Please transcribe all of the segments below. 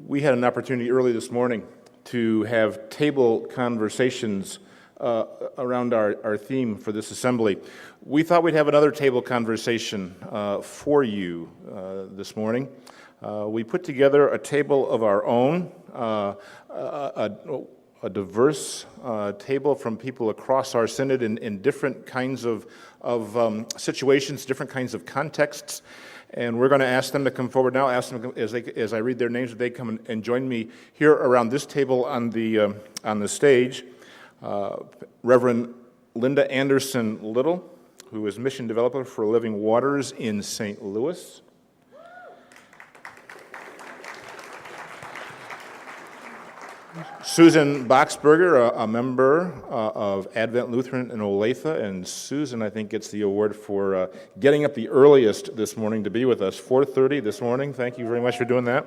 We had an opportunity early this morning to have table conversations around our theme for this assembly. We thought we'd have another table conversation for you this morning. We put together a table of our own, a diverse table from people across our synod in different kinds of situations, different kinds of contexts. And we're going to ask them to come forward now. Ask them as I read their names, that they come and join me here around this table on the stage. Reverend Linda Anderson Little, who is mission developer for Living Waters in St. Louis. Susan Boxberger, a member of Advent Lutheran in Olathe, and Susan, I think, gets the award for getting up the earliest this morning to be with us, 4:30 this morning. Thank you very much for doing that.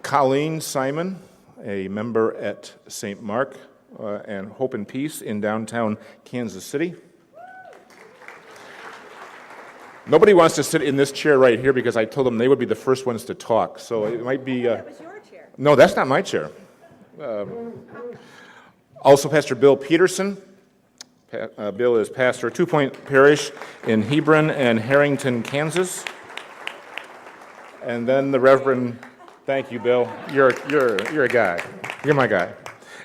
Colleen Simon, a member at St. Mark and Hope and Peace in downtown Kansas City. Nobody wants to sit in this chair right here because I told them they would be the first ones to talk. So it might be... that was your chair. No, that's not my chair. Also, Pastor Bill Peterson. Bill is pastor Two-point parish in Hebron and Herington, Kansas. And then the Reverend... Thank you, Bill. You're a guy. You're my guy.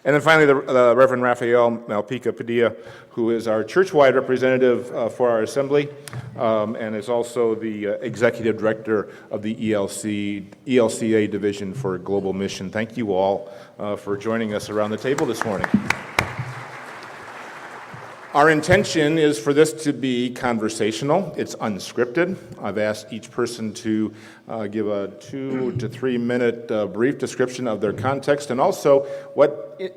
And then finally, the Reverend Rafael Malpica-Padilla, who is our church-wide representative for our assembly, and is also the executive director of the ELCA Division for Global Mission. Thank you all for joining us around the table this morning. Our intention is for this to be conversational. It's unscripted. I've asked each person to give a 2 to 3 minute brief description of their context, and also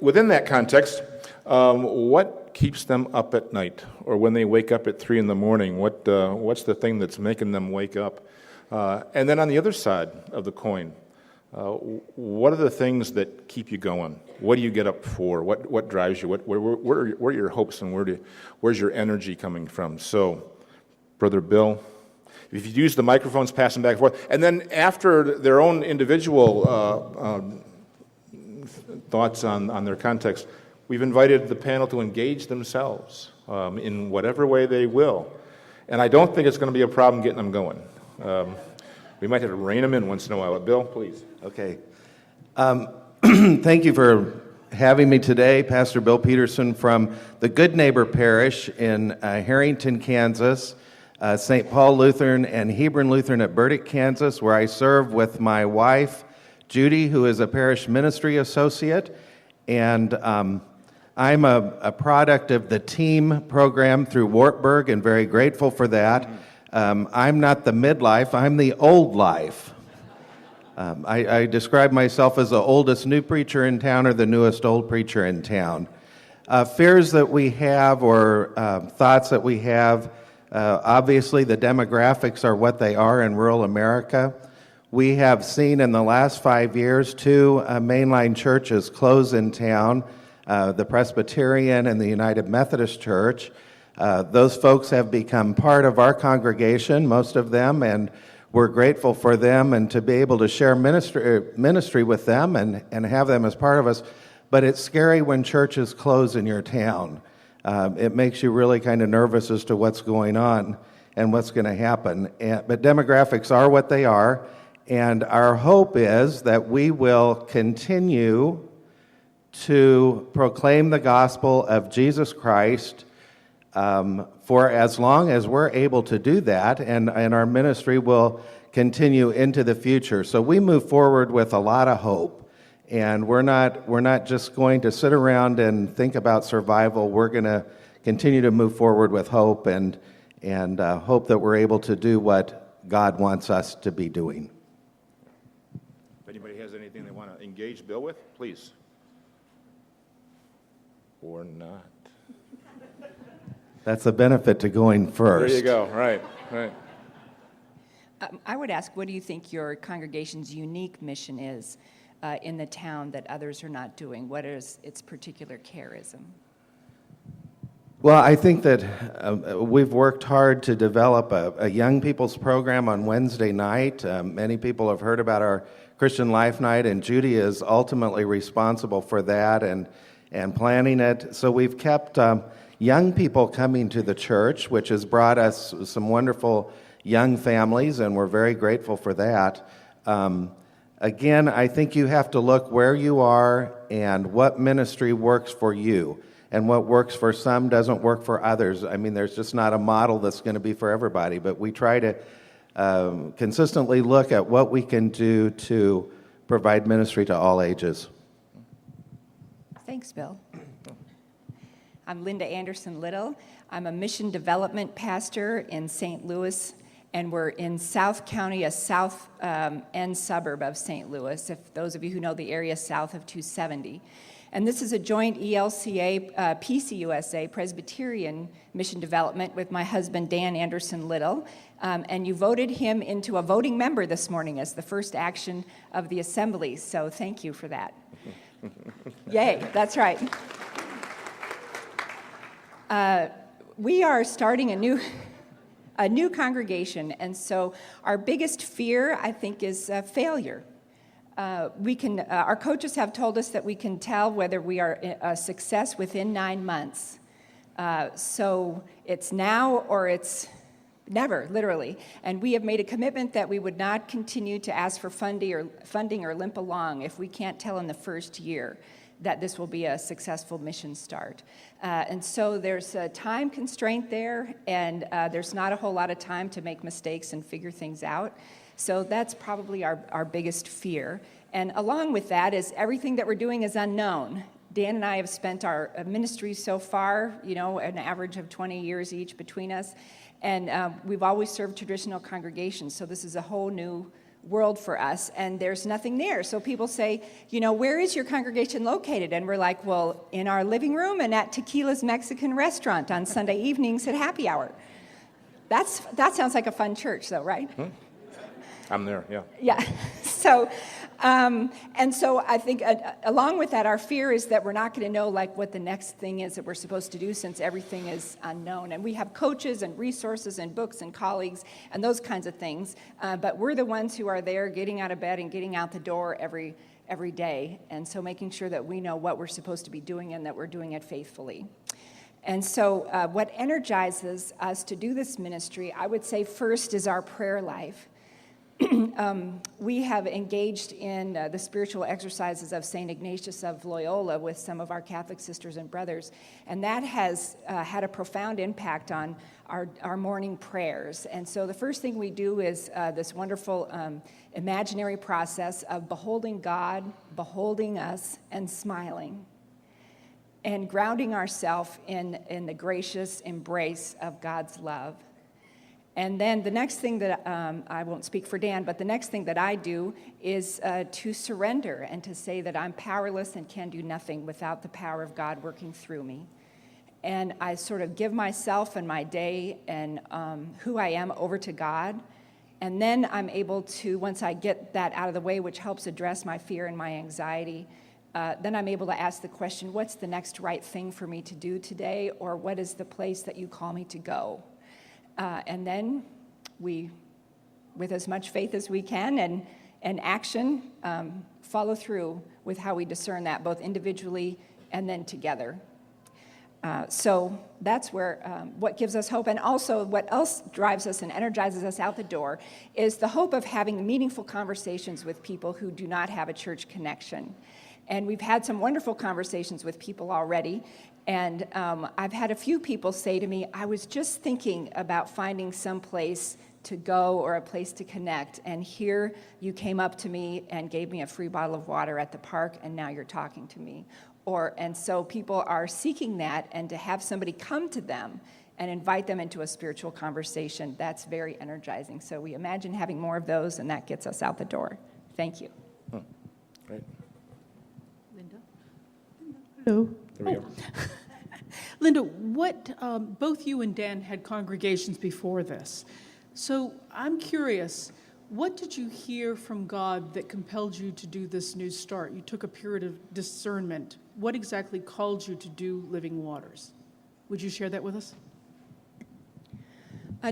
within that context, what keeps them up at night, or when they wake up at 3 in the morning. What's the thing that's making them wake up? And then on the other side of the coin, what are the things that keep you going? What do you get up for? What drives you? Where are your hopes, and where's your energy coming from? So, Brother Bill, if you use the microphones, pass them back and forth. And then after their own individual thoughts on their context, we've invited the panel to engage themselves in whatever way they will. And I don't think it's going to be a problem getting them going. We might have to rein them in once in a while. But Bill, please. Okay. Thank you for having me today, Pastor Bill Peterson from the Good Neighbor Parish in Herington, Kansas, St. Paul Lutheran and Hebron Lutheran at Burdick, Kansas, where I serve with my wife, Judy, who is a parish ministry associate. And I'm a product of the TEAM program through Wartburg, and very grateful for that. I'm not the midlife, I'm the old life. I describe myself as the oldest new preacher in town or the newest old preacher in town. Fears that we have or thoughts that we have, obviously the demographics are what they are in rural America. We have seen in the last 5 years 2 mainline churches close in town, the Presbyterian and the United Methodist Church. Those folks have become part of our congregation, most of them, and we're grateful for them and to be able to share ministry with them and have them as part of us. But it's scary when churches close in your town. It makes you really kind of nervous as to what's going on and what's going to happen. But demographics are what they are, and our hope is that we will continue to proclaim the gospel of Jesus Christ for as long as we're able to do that, and our ministry will continue into the future. So we move forward with a lot of hope, and we're not just going to sit around and think about survival. We're going to continue to move forward with hope and hope that we're able to do what God wants us to be doing. If anybody has anything they want to engage Bill with, please. Or not. That's the benefit to going first. There you go. Right. I would ask, what do you think your congregation's unique mission is in the town that others are not doing? What is its particular charism? Well, I think that we've worked hard to develop a young people's program on Wednesday night. Many people have heard about our Christian Life Night, and Judy is ultimately responsible for that and planning it. So we've kept young people coming to the church, which has brought us some wonderful young families, and we're very grateful for that. Again, I think you have to look where you are and what ministry works for you. And what works for some doesn't work for others. I mean, there's just not a model that's going to be for everybody, but we try to consistently look at what we can do to provide ministry to all ages. Thanks, Bill. I'm Linda Anderson Little. I'm a mission development pastor in St. Louis, and we're in South County, a south end suburb of St. Louis, if those of you who know the area south of 270. And this is a joint ELCA, PCUSA, Presbyterian mission development with my husband, Dan Anderson Little. And you voted him into a voting member this morning as the first action of the assembly. So thank you for that. Yay, that's right. We are starting a new congregation, and so our biggest fear, I think, is failure. Our coaches have told us that we can tell whether we are a success within 9 months. So it's now or it's never, literally. And we have made a commitment that we would not continue to ask for funding or limp along if we can't tell in the first year that this will be a successful mission start. And so there's a time constraint there, and there's not a whole lot of time to make mistakes and figure things out. So that's probably our biggest fear. And along with that is everything that we're doing is unknown. Dan and I have spent our ministry so far, an average of 20 years each between us. And we've always served traditional congregations, so this is a whole new world for us, and there's nothing there. So people say, where is your congregation located? And we're like, well, in our living room and at Tequila's Mexican restaurant on Sunday evenings at happy hour. That sounds like a fun church, though, right? I'm there, yeah. Yeah. So, and so I think along with that, our fear is that we're not going to know what the next thing is that we're supposed to do since everything is unknown. And we have coaches and resources and books and colleagues and those kinds of things, but we're the ones who are there getting out of bed and getting out the door every day. And so making sure that we know what we're supposed to be doing and that we're doing it faithfully. And so what energizes us to do this ministry, I would say first is our prayer life. We have engaged in the spiritual exercises of St. Ignatius of Loyola with some of our Catholic sisters and brothers, and that has had a profound impact on our morning prayers. And so the first thing we do is this wonderful imaginary process of beholding God, beholding us, and smiling, and grounding ourselves in the gracious embrace of God's love. And then the next thing that, I won't speak for Dan, but the next thing that I do is to surrender and to say that I'm powerless and can do nothing without the power of God working through me. And I sort of give myself and my day and who I am over to God. And then I'm able to, once I get that out of the way, which helps address my fear and my anxiety, then I'm able to ask the question, what's the next right thing for me to do today? Or what is the place that you call me to go? And then we, with as much faith as we can and action, follow through with how we discern that, both individually and then together. So that's where what gives us hope. And also what else drives us and energizes us out the door is the hope of having meaningful conversations with people who do not have a church connection. And we've had some wonderful conversations with people already. And I've had a few people say to me, I was just thinking about finding some place to go or a place to connect, and here you came up to me and gave me a free bottle of water at the park, and now you're talking to me. And so people are seeking that, and to have somebody come to them and invite them into a spiritual conversation, that's very energizing. So we imagine having more of those, and that gets us out the door. Thank you. Great. Linda? Hello. There we go. Linda, both you and Dan had congregations before this. So I'm curious, what did you hear from God that compelled you to do this new start? You took a period of discernment. What exactly called you to do Living Waters? Would you share that with us?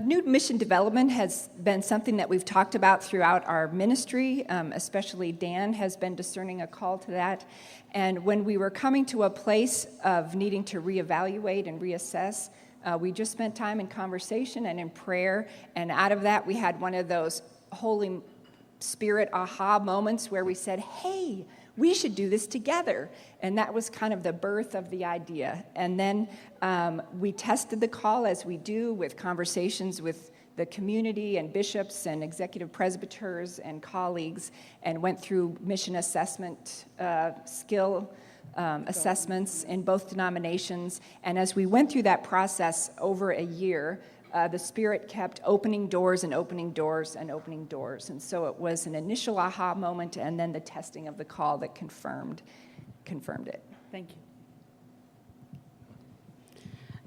New mission development has been something that we've talked about throughout our ministry, especially Dan has been discerning a call to that. And when we were coming to a place of needing to reevaluate and reassess, we just spent time in conversation and in prayer, and out of that we had one of those Holy Spirit aha moments where we said, hey, we should do this together. And that was kind of the birth of the idea. And then we tested the call, as we do, with conversations with the community and bishops and executive presbyters and colleagues, and went through mission assessment, skill assessments in both denominations. And as we went through that process over a year, the Spirit kept opening doors and opening doors and opening doors. And so it was an initial aha moment, and then the testing of the call that confirmed it. Thank you.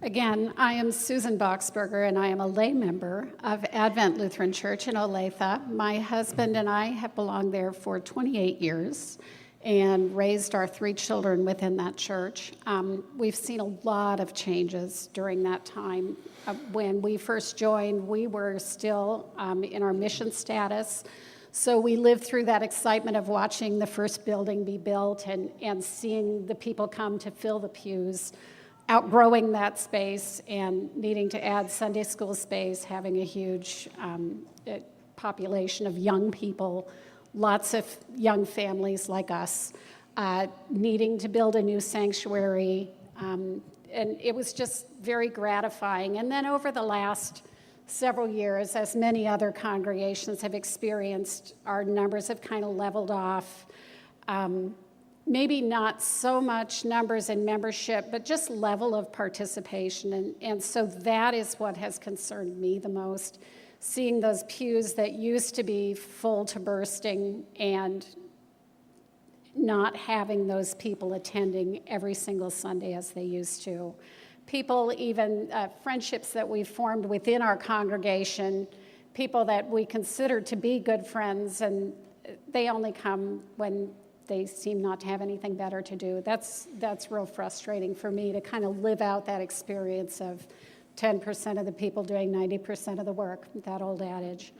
Again, I am Susan Boxberger, and I am a lay member of Advent Lutheran Church in Olathe. My husband and I have belonged there for 28 years and raised our 3 children within that church. We've seen a lot of changes during that time. When we first joined, we were still in our mission status. So we lived through that excitement of watching the first building be built and seeing the people come to fill the pews, outgrowing that space and needing to add Sunday school space, having a huge population of young people, lots of young families like us, needing to build a new sanctuary, and it was just very gratifying. And then over the last several years, as many other congregations have experienced, our numbers have kind of leveled off. Maybe not so much numbers in membership, but just level of participation. And so that is what has concerned me the most, seeing those pews that used to be full to bursting and not having those people attending every single Sunday as they used to. People, even friendships that we've formed within our congregation, people that we consider to be good friends, and they only come when they seem not to have anything better to do. That's real frustrating for me to kind of live out that experience of 10% of the people doing 90% of the work, that old adage.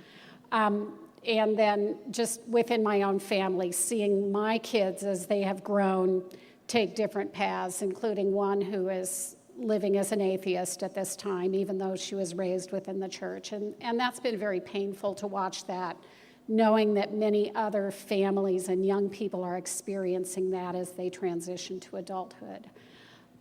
And then just within my own family, seeing my kids as they have grown take different paths, including one who is living as an atheist at this time, even though she was raised within the church. And that's been very painful to watch that, knowing that many other families and young people are experiencing that as they transition to adulthood.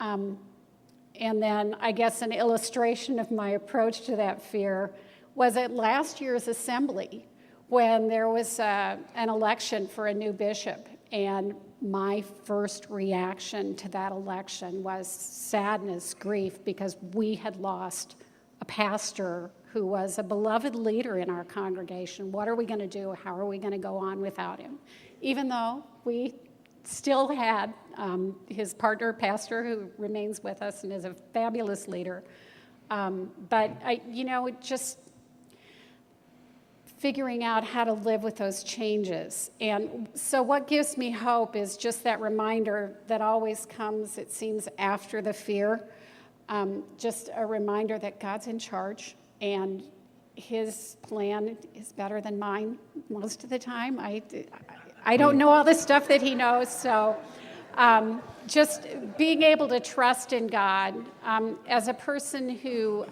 And then I guess an illustration of my approach to that fear was at last year's assembly when there was an election for a new bishop. And my first reaction to that election was sadness, grief, because we had lost a pastor who was a beloved leader in our congregation. What are we going to do? How are we going to go on without him? Even though we still had his partner pastor who remains with us and is a fabulous leader. But just figuring out how to live with those changes. And so what gives me hope is just that reminder that always comes, it seems, after the fear. Just a reminder that God's in charge and his plan is better than mine most of the time. I don't know all the stuff that he knows, so just being able to trust in God. As a person who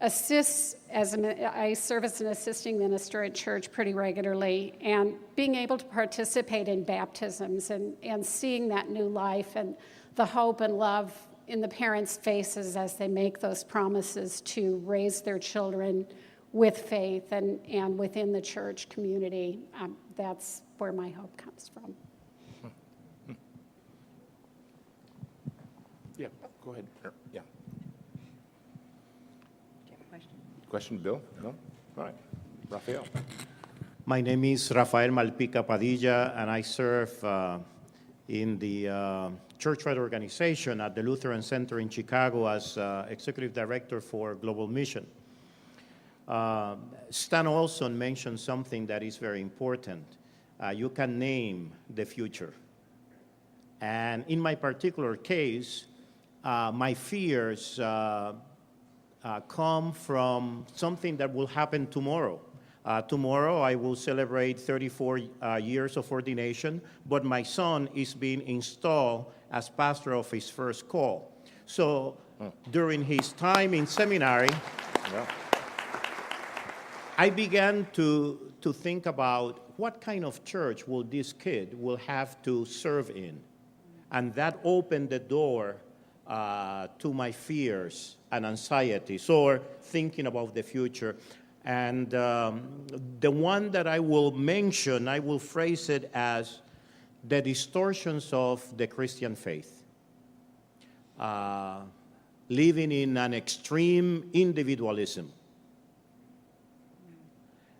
assists, I serve as an assisting minister at church pretty regularly, and being able to participate in baptisms and seeing that new life and the hope and love in the parents' faces as they make those promises to raise their children with faith and within the church community, that's where my hope comes from. Yeah, go ahead. Yeah. Question, Bill? No? All right. Rafael. My name is Rafael Malpica-Padilla, and I serve in the church-wide organization at the Lutheran Center in Chicago as Executive Director for Global Mission. Stan Olson mentioned something that is very important. You can name the future. And in my particular case, my fears come from something that will happen tomorrow. Tomorrow I will celebrate 34 years of ordination, but my son is being installed as pastor of his first call. So during his time in seminary, I began to think about what kind of church will this kid will have to serve in. And that opened the door to my fears and anxieties, or thinking about the future. And the one that I will mention, I will phrase it as the distortions of the Christian faith. Living in an extreme individualism.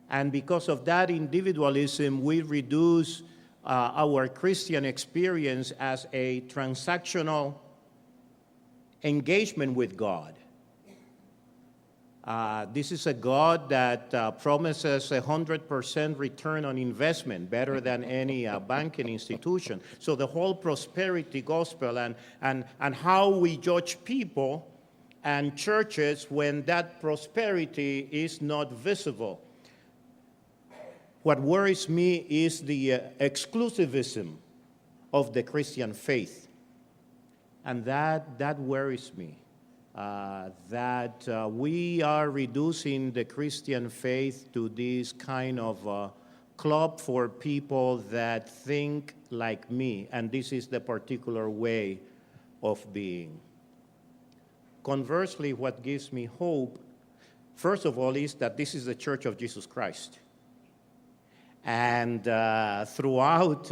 And because of that individualism, we reduce our Christian experience as a transactional engagement with God. This is a God that promises 100% return on investment, better than any banking institution. So the whole prosperity gospel and how we judge people and churches when that prosperity is not visible. What worries me is the exclusivism of the Christian faith. And that worries me. That we are reducing the Christian faith to this kind of club for people that think like me, and this is the particular way of being. Conversely, what gives me hope, first of all, is that this is the Church of Jesus Christ. And throughout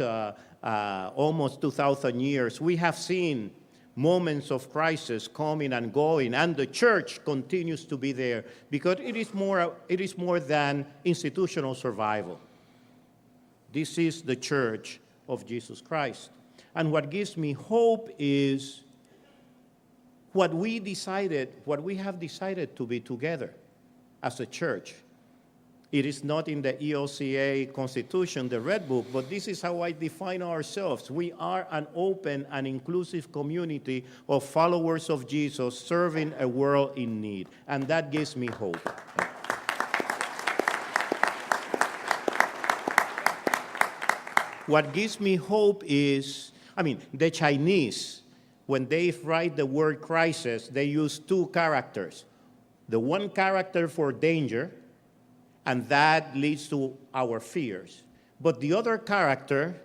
almost 2,000 years, we have seen moments of crisis coming and going, and the church continues to be there because it is more than institutional survival. This is the Church of Jesus Christ. And what gives me hope is what we have decided to be together as a church. It is not in the ELCA Constitution, the Red Book, but this is how I define ourselves. We are an open and inclusive community of followers of Jesus serving a world in need, and that gives me hope. What gives me hope is, the Chinese, when they write the word crisis, they use two characters. The one character for danger, and that leads to our fears. But the other character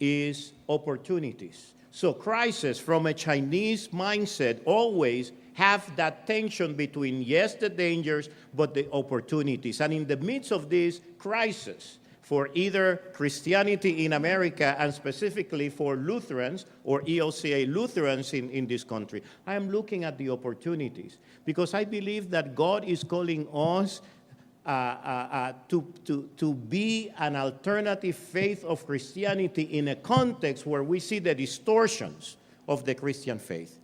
is opportunities. So crisis, from a Chinese mindset, always have that tension between, yes, the dangers, but the opportunities. And in the midst of this crisis, for either Christianity in America and specifically for Lutherans or ELCA Lutherans in this country, I am looking at the opportunities because I believe that God is calling us to be an alternative faith of Christianity in a context where we see the distortions of the Christian faith.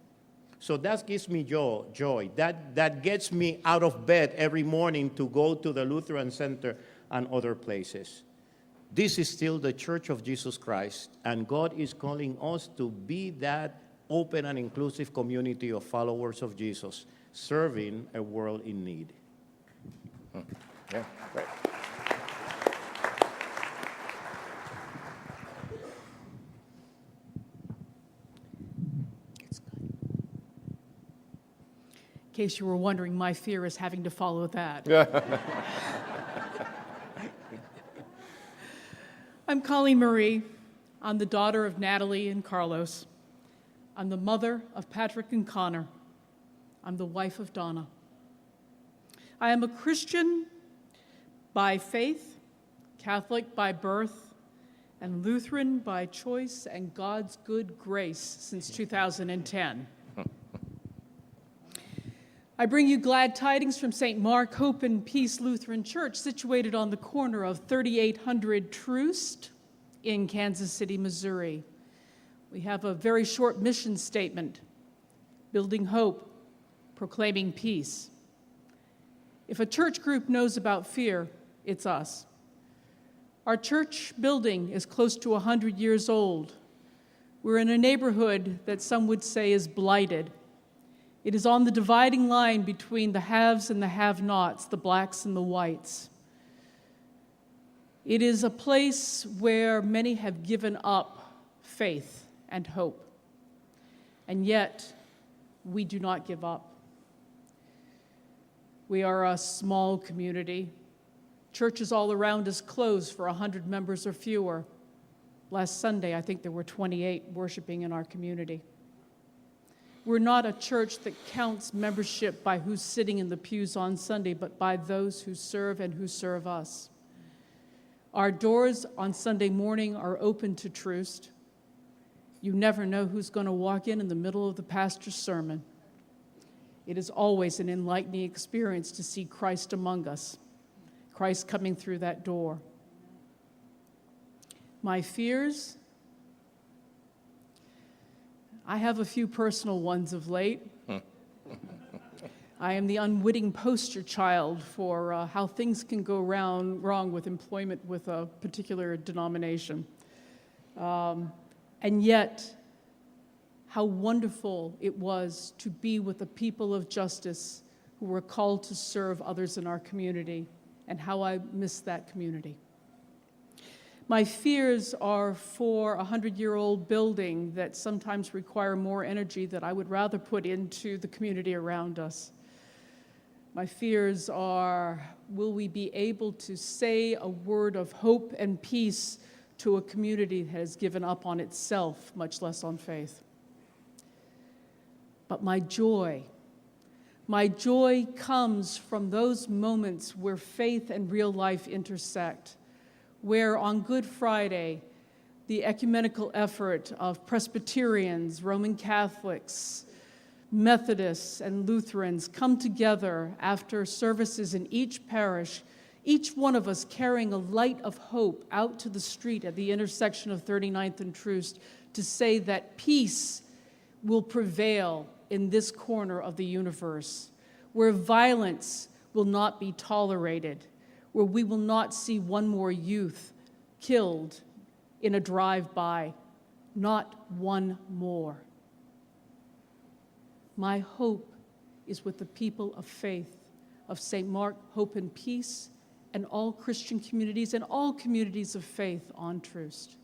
So that gives me joy. That gets me out of bed every morning to go to the Lutheran Center and other places. This is still the Church of Jesus Christ, and God is calling us to be that open and inclusive community of followers of Jesus, serving a world in need. Yeah, right. In case you were wondering, my fear is having to follow that. I'm Colleen Marie. I'm the daughter of Natalie and Carlos. I'm the mother of Patrick and Connor. I'm the wife of Donna. I am a Christian by faith, Catholic by birth, and Lutheran by choice and God's good grace since 2010. I bring you glad tidings from St. Mark Hope and Peace Lutheran Church, situated on the corner of 3800 Troost in Kansas City, Missouri. We have a very short mission statement: building hope, proclaiming peace. If a church group knows about fear, it's us. Our church building is close to 100 years old. We're in a neighborhood that some would say is blighted. It is on the dividing line between the haves and the have-nots, the blacks and the whites. It is a place where many have given up faith and hope. And yet, we do not give up. We are a small community. Churches all around us closed for 100 members or fewer. Last Sunday, I think there were 28 worshiping in our community. We're not a church that counts membership by who's sitting in the pews on Sunday, but by those who serve and who serve us. Our doors on Sunday morning are open to Troost. You never know who's going to walk in the middle of the pastor's sermon. It is always an enlightening experience to see Christ among us, Christ coming through that door. My fears, I have a few personal ones of late. I am the unwitting poster child for how things can go wrong with employment with a particular denomination. And yet, how wonderful it was to be with the people of justice who were called to serve others in our community, and how I miss that community. My fears are for a 100-year-old building that sometimes require more energy that I would rather put into the community around us. My fears are, will we be able to say a word of hope and peace to a community that has given up on itself, much less on faith? But my joy comes from those moments where faith and real life intersect, where on Good Friday, the ecumenical effort of Presbyterians, Roman Catholics, Methodists, and Lutherans come together after services in each parish, each one of us carrying a light of hope out to the street at the intersection of 39th and Troost to say that peace will prevail in this corner of the universe, where violence will not be tolerated, where we will not see one more youth killed in a drive-by, not one more. My hope is with the people of faith, of St. Mark, Hope and Peace, and all Christian communities and all communities of faith on Troost.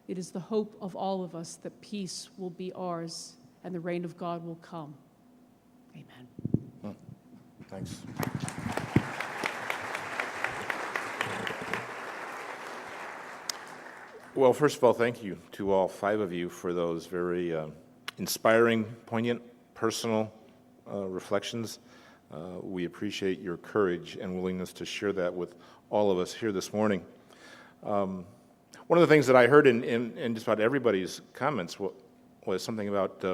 It is the hope of all of us that peace will be ours and the reign of God will come. Amen. Thanks. Well, first of all, thank you to all five of you for those very inspiring, poignant, personal reflections. We appreciate your courage and willingness to share that with all of us here this morning. One of the things that I heard in just about everybody's comments was something about,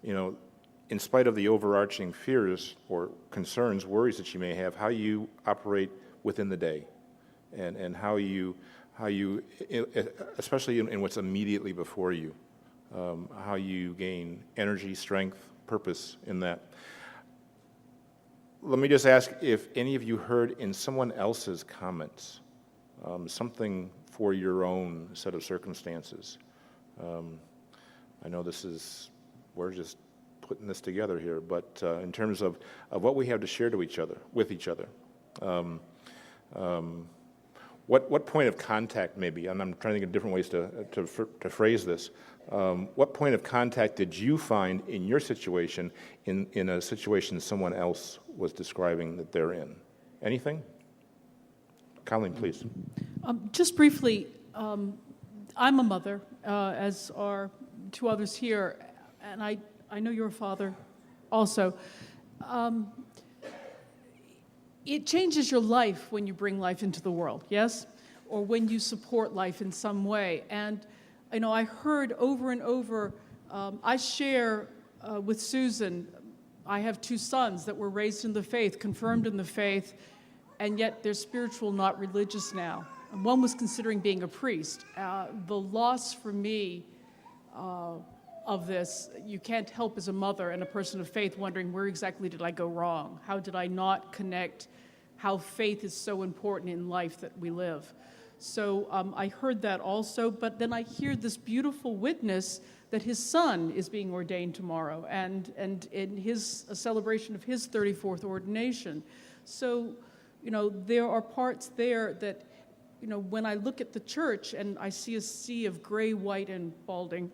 in spite of the overarching fears or concerns, worries that you may have, how you operate within the day, and how you, especially in what's immediately before you, how you gain energy, strength, purpose in that. Let me just ask if any of you heard in someone else's comments something for your own set of circumstances. I know we're just putting this together here, but in terms of what we have to share with each other, what point of contact maybe, and I'm trying to think of different ways to phrase this, what point of contact did you find in your situation in a situation someone else was describing that they're in? Anything? Colleen, please. Just briefly, I'm a mother, as are two others here, and I know you're a father also. It changes your life when you bring life into the world, yes? Or when you support life in some way. And, I heard over and over, I share with Susan, I have two sons that were raised in the faith, confirmed in the faith, and yet they're spiritual, not religious now. And one was considering being a priest. The loss for me of this, you can't help as a mother and a person of faith wondering, where exactly did I go wrong? How did I not connect how faith is so important in life that we live? So I heard that also, but then I hear this beautiful witness that his son is being ordained tomorrow, and in his a celebration of his 34th ordination. So, there are parts there that, when I look at the church and I see a sea of gray, white, and balding,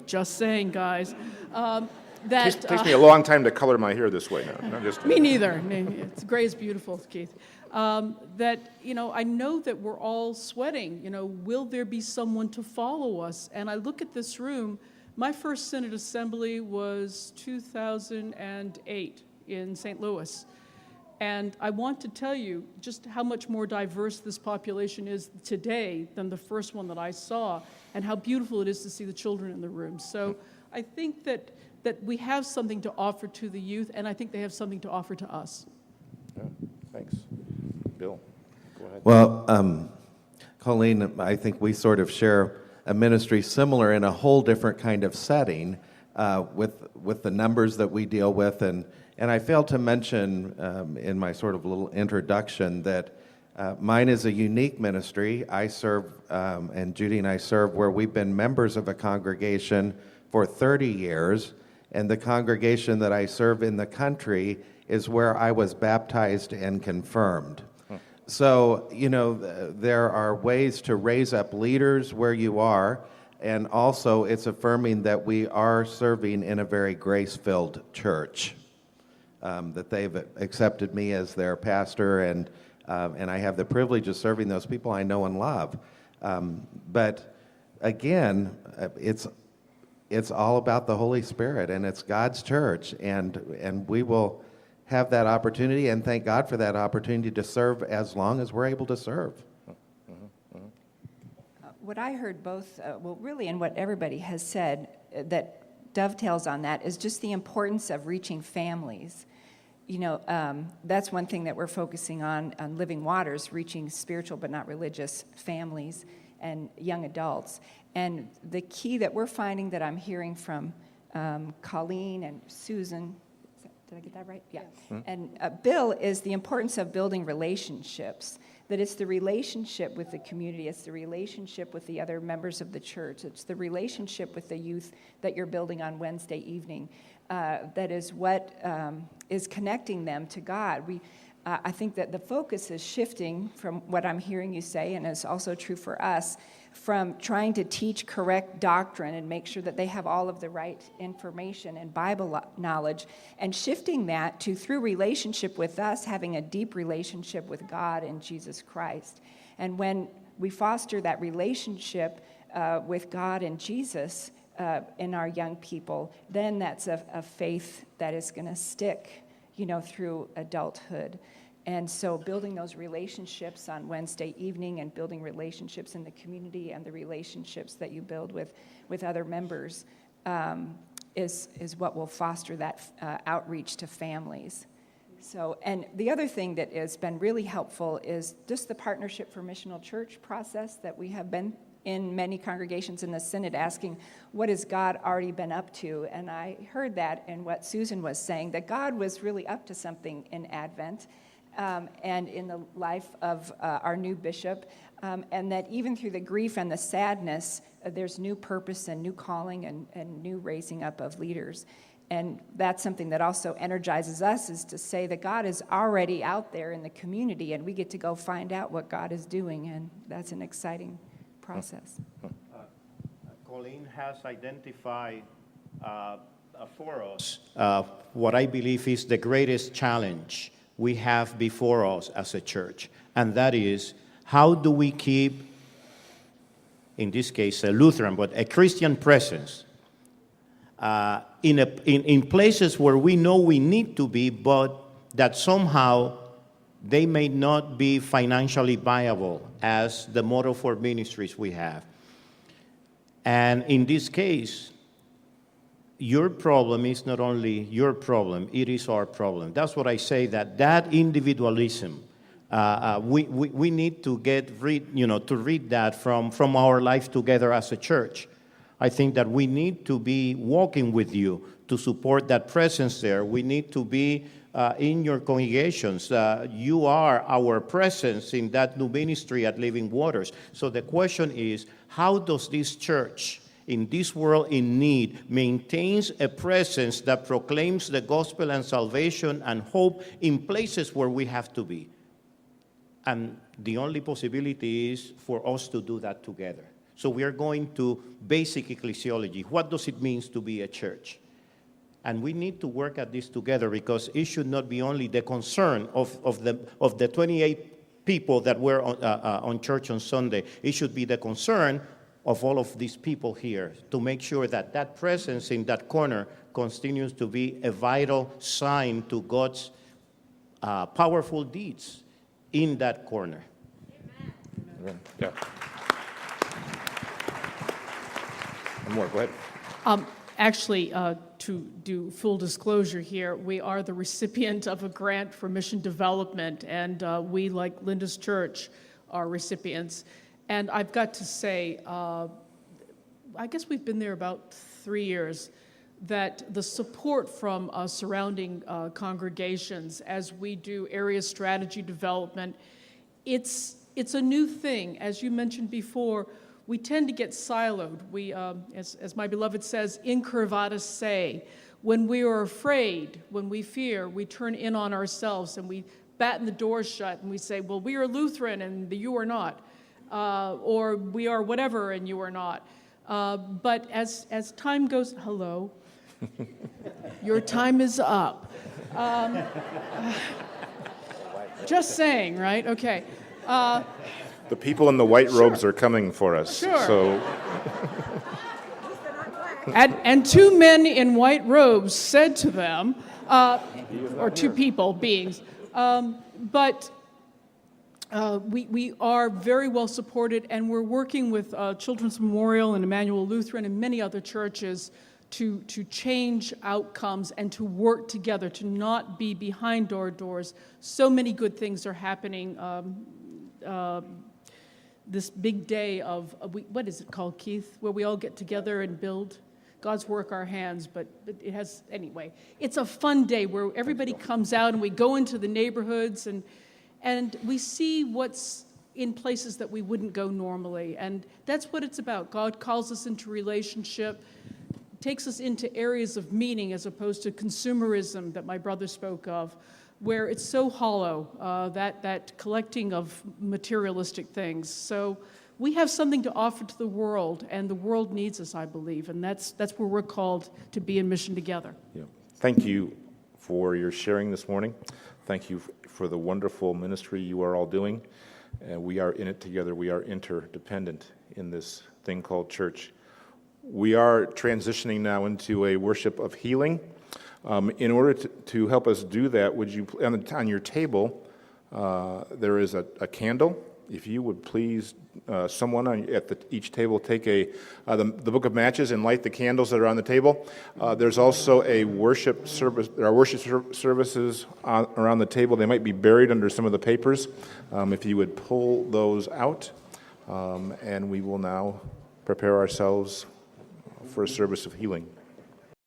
just saying, guys, that... It takes me a long time to color my hair this way now. Me neither. It's gray is beautiful, Keith. That, I know that we're all sweating. Will there be someone to follow us? And I look at this room. My first Synod Assembly was 2008 in St. Louis. And I want to tell you just how much more diverse this population is today than the first one that I saw, and how beautiful it is to see the children in the room. So I think that we have something to offer to the youth, and I think they have something to offer to us. Yeah, thanks. Bill, go ahead. Well, Colleen, I think we sort of share a ministry similar in a whole different kind of setting with the numbers that we deal with. And I failed to mention in my sort of little introduction that mine is a unique ministry. I serve, and Judy and I serve, where we've been members of a congregation for 30 years. And the congregation that I serve in the country is where I was baptized and confirmed. So, there are ways to raise up leaders where you are, and also it's affirming that we are serving in a very grace-filled church, that they've accepted me as their pastor, and I have the privilege of serving those people I know and love. But again, it's all about the Holy Spirit, and it's God's church, and we will have that opportunity, and thank God for that opportunity to serve as long as we're able to serve. What I heard both, really, and what everybody has said that dovetails on that is just the importance of reaching families. That's one thing that we're focusing on Living Waters, reaching spiritual but not religious families and young adults. And the key that we're finding that I'm hearing from Colleen and Susan, did I get that right? Yeah. Yes. And Bill, is the importance of building relationships, that it's the relationship with the community, it's the relationship with the other members of the church, it's the relationship with the youth that you're building on Wednesday evening. That is what is connecting them to God. I think that the focus is shifting from what I'm hearing you say, and it's also true for us, from trying to teach correct doctrine and make sure that they have all of the right information and Bible knowledge, and shifting that to, through relationship with us, having a deep relationship with God and Jesus Christ. And when we foster that relationship with God and Jesus in our young people, then that's a faith that is going to stick, through adulthood. And so building those relationships on Wednesday evening, and building relationships in the community, and the relationships that you build with other members is what will foster that outreach to families. So, and the other thing that has been really helpful is just the Partnership for Missional Church process that we have been in many congregations in the Synod, asking, what has God already been up to? And I heard that in what Susan was saying, that God was really up to something in Advent, and in the life of our new bishop, and that even through the grief and the sadness, there's new purpose and new calling and new raising up of leaders. And that's something that also energizes us, is to say that God is already out there in the community, and we get to go find out what God is doing, and that's an exciting process. Colleen has identified for us what I believe is the greatest challenge we have before us as a church, and that is, how do we keep, in this case a Lutheran, but a Christian presence in places where we know we need to be, but that somehow they may not be financially viable as the model for ministries we have. And in this case, your problem is not only your problem, it is our problem. That's what I say, that individualism, we need to to read that from our life together as a church. I think that we need to be walking with you to support that presence there. We need to be in your congregations. You are our presence in that new ministry at Living Waters. So the question is, how does this church in this world in need, maintains a presence that proclaims the gospel and salvation and hope in places where we have to be. And the only possibility is for us to do that together. So we are going to basic ecclesiology. What does it mean to be a church? And we need to work at this together, because it should not be only the concern of the 28 people that were on church on Sunday. It should be the concern of all of these people here to make sure that that presence in that corner continues to be a vital sign to God's powerful deeds in that corner. Amen. Yeah. One more, go ahead. Actually, to do full disclosure here, we are the recipient of a grant for mission development, and we, like Linda's church, are recipients. And I've got to say, I guess we've been there about 3 years, that the support from surrounding congregations as we do area strategy development, it's a new thing. As you mentioned before, we tend to get siloed. We, as my beloved says, incurvatus se. When we are afraid, when we fear, we turn in on ourselves and we batten the doors shut and we say, well, we are Lutheran and you are not. Or we are whatever and you are not. But as time goes, hello, your time is up. Just saying, right? Okay. The people in the white robes are coming for us. Sure. So And two men in white robes said to them, or two people, beings, but we are very well supported, and we're working with Children's Memorial and Emmanuel Lutheran and many other churches to change outcomes and to work together, to not be behind doors. So many good things are happening. This big day of, what is it called, Keith, where we all get together and build God's work our hands, but it has, anyway. It's a fun day where everybody comes out and we go into the neighborhoods and we see what's in places that we wouldn't go normally. And that's what it's about. God calls us into relationship, takes us into areas of meaning as opposed to consumerism that my brother spoke of, where it's so hollow, that collecting of materialistic things. So we have something to offer to the world, and the world needs us, I believe, and that's where we're called to be in mission together. yeah. Thank you for your sharing this morning. Thank you for the wonderful ministry you are all doing. We are in it together. We are interdependent in this thing called church. We are transitioning now into a worship of healing. In order to help us do that, would you, on your table, there is a candle. If you would please, someone at each table take the book of matches and light the candles that are on the table. There's also a worship service. There are worship services around the table. They might be buried under some of the papers. If you would pull those out, and we will now prepare ourselves for a service of healing.